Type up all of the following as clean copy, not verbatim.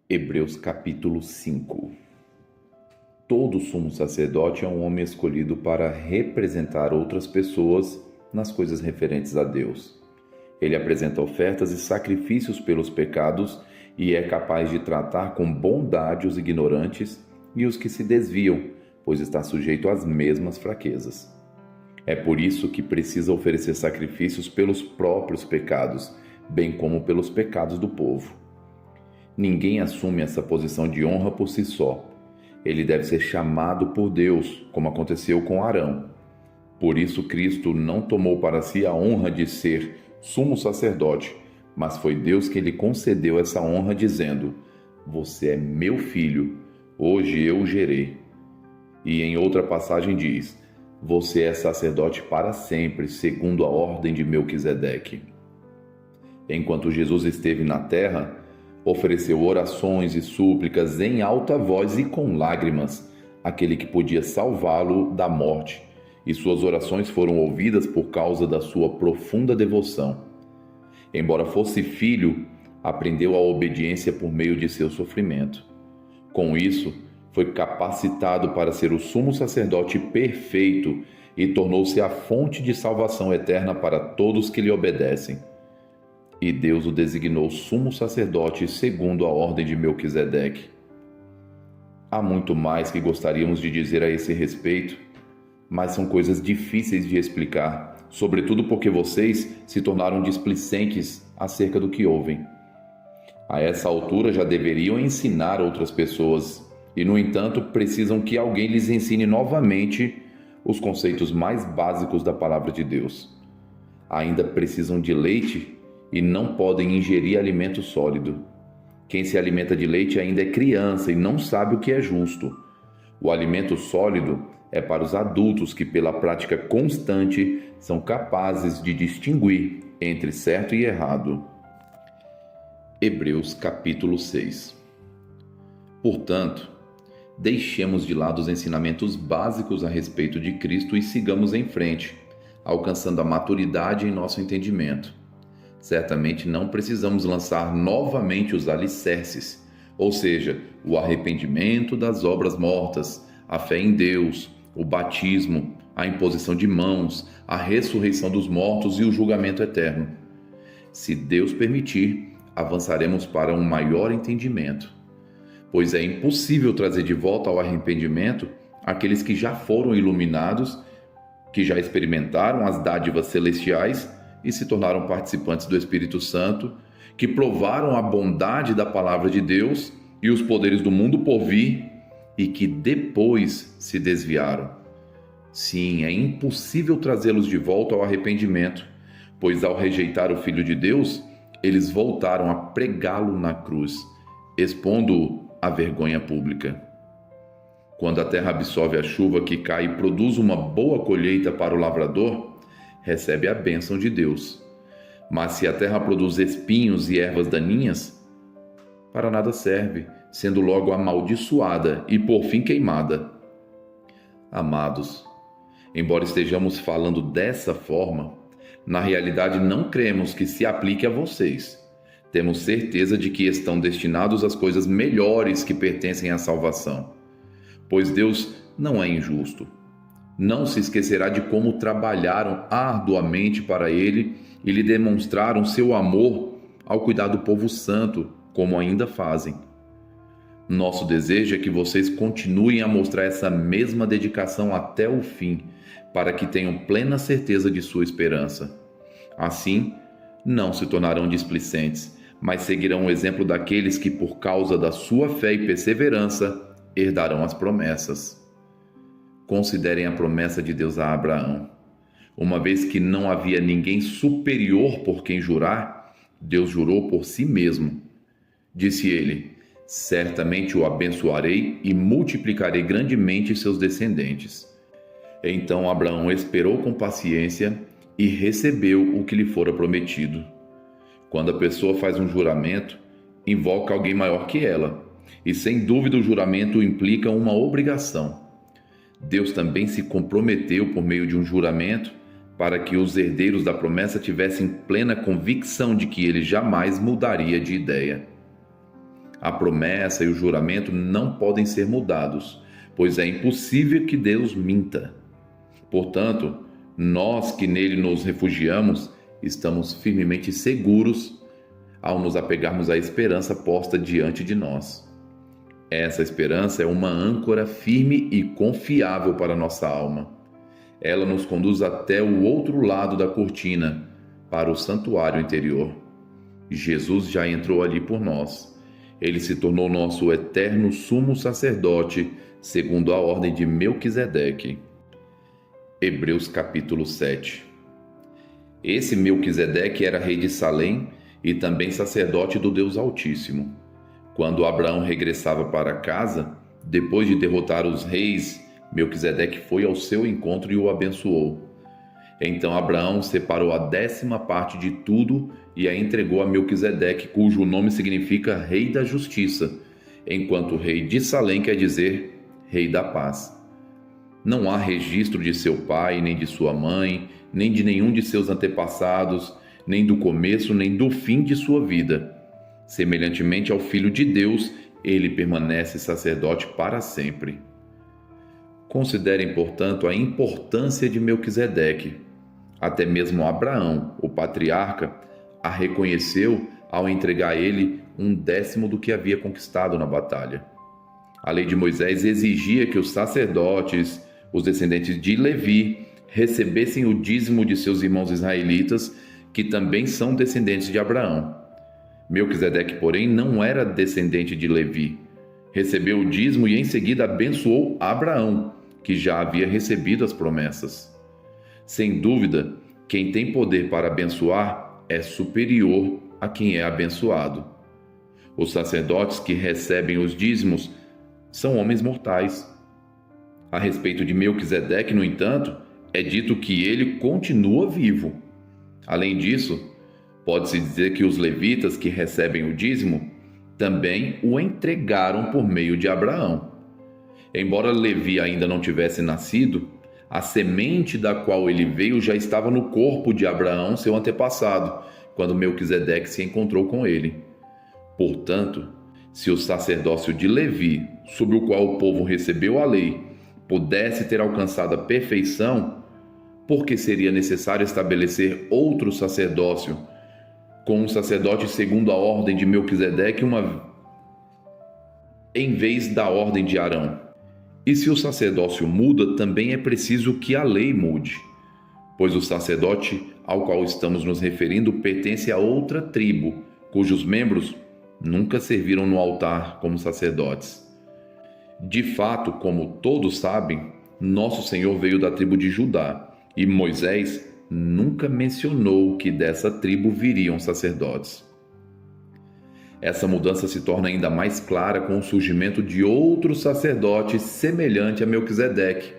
Hebreus capítulo 5. Todo sumo sacerdote é um homem escolhido para representar outras pessoas nas coisas referentes a Deus. Ele apresenta ofertas e sacrifícios pelos pecados e é capaz de tratar com bondade os ignorantes e os que se desviam, pois está sujeito às mesmas fraquezas. É por isso que precisa oferecer sacrifícios pelos próprios pecados, bem como pelos pecados do povo. Ninguém assume essa posição de honra por si só. Ele deve ser chamado por Deus, como aconteceu com Arão. Por isso Cristo não tomou para si a honra de ser sumo sacerdote, mas foi Deus que lhe concedeu essa honra, dizendo: "Você é meu filho, hoje eu o gerei." E em outra passagem diz: "Você é sacerdote para sempre, segundo a ordem de Melquisedeque." Enquanto Jesus esteve na terra, ofereceu orações e súplicas em alta voz e com lágrimas àquele que podia salvá-lo da morte, e suas orações foram ouvidas por causa da sua profunda devoção. Embora fosse filho, aprendeu a obediência por meio de seu sofrimento. Com isso, foi capacitado para ser o sumo sacerdote perfeito e tornou-se a fonte de salvação eterna para todos que lhe obedecem. E Deus o designou sumo sacerdote segundo a ordem de Melquisedeque. Há muito mais que gostaríamos de dizer a esse respeito, mas são coisas difíceis de explicar, sobretudo porque vocês se tornaram displicentes acerca do que ouvem. A essa altura já deveriam ensinar outras pessoas, e no entanto precisam que alguém lhes ensine novamente os conceitos mais básicos da palavra de Deus. Ainda precisam de leite e não podem ingerir alimento sólido. Quem se alimenta de leite ainda é criança e não sabe o que é justo. O alimento sólido é para os adultos que, pela prática constante, são capazes de distinguir entre certo e errado. Hebreus capítulo 6. Portanto, deixemos de lado os ensinamentos básicos a respeito de Cristo e sigamos em frente, alcançando a maturidade em nosso entendimento. Certamente não precisamos lançar novamente os alicerces, ou seja, o arrependimento das obras mortas, a fé em Deus, o batismo, a imposição de mãos, a ressurreição dos mortos e o julgamento eterno. Se Deus permitir, avançaremos para um maior entendimento, pois é impossível trazer de volta ao arrependimento aqueles que já foram iluminados, que já experimentaram as dádivas celestiais e se tornaram participantes do Espírito Santo, que provaram a bondade da palavra de Deus e os poderes do mundo por vir e que depois se desviaram. Sim, é impossível trazê-los de volta ao arrependimento, pois ao rejeitar o Filho de Deus, eles voltaram a pregá-lo na cruz, expondo-o à vergonha pública. Quando a terra absorve a chuva que cai e produz uma boa colheita para o lavrador, recebe a bênção de Deus. Mas se a terra produz espinhos e ervas daninhas, para nada serve, sendo logo amaldiçoada e por fim queimada. Amados, embora estejamos falando dessa forma, na realidade não cremos que se aplique a vocês. Temos certeza de que estão destinados às coisas melhores que pertencem à salvação, pois Deus não é injusto. Não se esquecerá de como trabalharam arduamente para Ele e lhe demonstraram seu amor ao cuidar do povo santo, como ainda fazem. Nosso desejo é que vocês continuem a mostrar essa mesma dedicação até o fim, para que tenham plena certeza de sua esperança. Assim, não se tornarão displicentes, mas seguirão o exemplo daqueles que, por causa da sua fé e perseverança, herdarão as promessas. Considerem a promessa de Deus a Abraão. Uma vez que não havia ninguém superior por quem jurar, Deus jurou por si mesmo. Disse ele: "Certamente o abençoarei e multiplicarei grandemente seus descendentes." Então Abraão esperou com paciência e recebeu o que lhe fora prometido. Quando a pessoa faz um juramento, invoca alguém maior que ela, e sem dúvida o juramento implica uma obrigação. Deus também se comprometeu por meio de um juramento para que os herdeiros da promessa tivessem plena convicção de que ele jamais mudaria de ideia. A promessa e o juramento não podem ser mudados, pois é impossível que Deus minta. Portanto, nós que nele nos refugiamos, estamos firmemente seguros ao nos apegarmos à esperança posta diante de nós. Essa esperança é uma âncora firme e confiável para nossa alma. Ela nos conduz até o outro lado da cortina, para o santuário interior. Jesus já entrou ali por nós. Ele se tornou nosso eterno sumo sacerdote, segundo a ordem de Melquisedeque. Hebreus capítulo 7. Esse Melquisedeque era rei de Salém e também sacerdote do Deus Altíssimo. Quando Abraão regressava para casa, depois de derrotar os reis, Melquisedeque foi ao seu encontro e o abençoou. Então Abraão separou a 10ª parte de tudo e a entregou a Melquisedeque, cujo nome significa Rei da Justiça, enquanto Rei de Salém quer dizer Rei da Paz. Não há registro de seu pai, nem de sua mãe, nem de nenhum de seus antepassados, nem do começo, nem do fim de sua vida. Semelhantemente ao Filho de Deus, ele permanece sacerdote para sempre. Considerem, portanto, a importância de Melquisedeque. Até mesmo Abraão, o patriarca, a reconheceu ao entregar a ele 1/10 do que havia conquistado na batalha. A lei de Moisés exigia que os sacerdotes, os descendentes de Levi, recebessem o dízimo de seus irmãos israelitas, que também são descendentes de Abraão. Melquisedeque, porém, não era descendente de Levi. Recebeu o dízimo e em seguida abençoou Abraão, que já havia recebido as promessas. Sem dúvida, quem tem poder para abençoar é superior a quem é abençoado. Os sacerdotes que recebem os dízimos são homens mortais. A respeito de Melquisedeque, no entanto, é dito que ele continua vivo. Além disso, pode-se dizer que os levitas que recebem o dízimo também o entregaram por meio de Abraão. Embora Levi ainda não tivesse nascido, a semente da qual ele veio já estava no corpo de Abraão, seu antepassado, quando Melquisedeque se encontrou com ele. Portanto, se o sacerdócio de Levi, sob o qual o povo recebeu a lei, pudesse ter alcançado a perfeição, por que seria necessário estabelecer outro sacerdócio, com um sacerdote segundo a ordem de Melquisedeque, em vez da ordem de Arão? E se o sacerdócio muda, também é preciso que a lei mude, pois o sacerdote ao qual estamos nos referindo pertence a outra tribo, cujos membros nunca serviram no altar como sacerdotes. De fato, como todos sabem, nosso Senhor veio da tribo de Judá, e Moisés nunca mencionou que dessa tribo viriam sacerdotes. Essa mudança se torna ainda mais clara com o surgimento de outro sacerdote semelhante a Melquisedeque,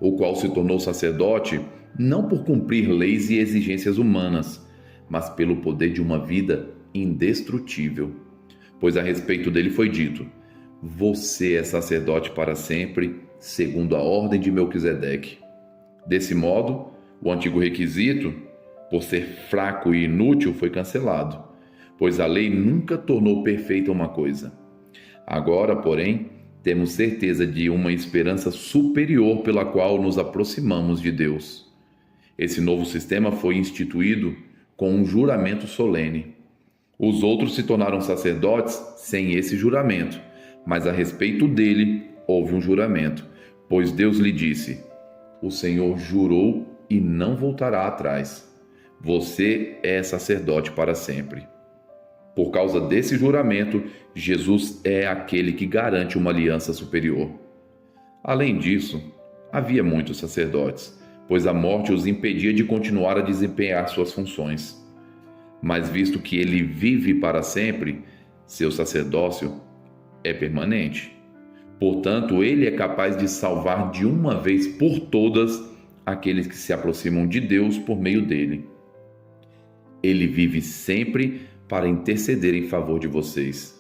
o qual se tornou sacerdote não por cumprir leis e exigências humanas, mas pelo poder de uma vida indestrutível. Pois a respeito dele foi dito: você é sacerdote para sempre, segundo a ordem de Melquisedeque. Desse modo, o antigo requisito, por ser fraco e inútil, foi cancelado, pois a lei nunca tornou perfeita uma coisa. Agora, porém, temos certeza de uma esperança superior pela qual nos aproximamos de Deus. Esse novo sistema foi instituído com um juramento solene. Os outros se tornaram sacerdotes sem esse juramento, mas a respeito dele houve um juramento, pois Deus lhe disse: o Senhor jurou e não voltará atrás. Você é sacerdote para sempre. Por causa desse juramento, Jesus é aquele que garante uma aliança superior. Além disso, havia muitos sacerdotes, pois a morte os impedia de continuar a desempenhar suas funções. Mas visto que ele vive para sempre, seu sacerdócio é permanente. Portanto, ele é capaz de salvar de uma vez por todas aqueles que se aproximam de Deus por meio dele. Ele vive sempre para interceder em favor de vocês.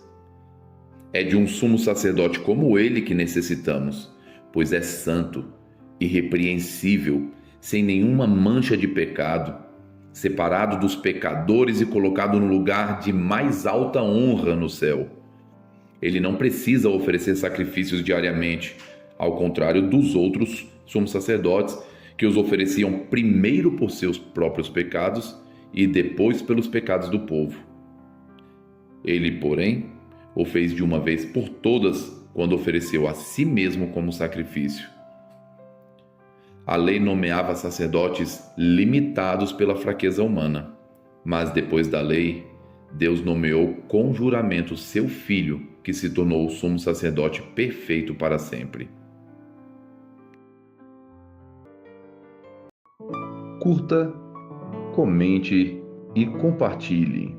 É de um sumo sacerdote como ele que necessitamos, pois é santo, irrepreensível, sem nenhuma mancha de pecado, separado dos pecadores e colocado no lugar de mais alta honra no céu. Ele não precisa oferecer sacrifícios diariamente, ao contrário dos outros sumos sacerdotes, que os ofereciam primeiro por seus próprios pecados e depois pelos pecados do povo. Ele, porém, o fez de uma vez por todas quando ofereceu a si mesmo como sacrifício. A lei nomeava sacerdotes limitados pela fraqueza humana, mas depois da lei, Deus nomeou com juramento seu Filho, que se tornou o sumo sacerdote perfeito para sempre. Curta, comente e compartilhe.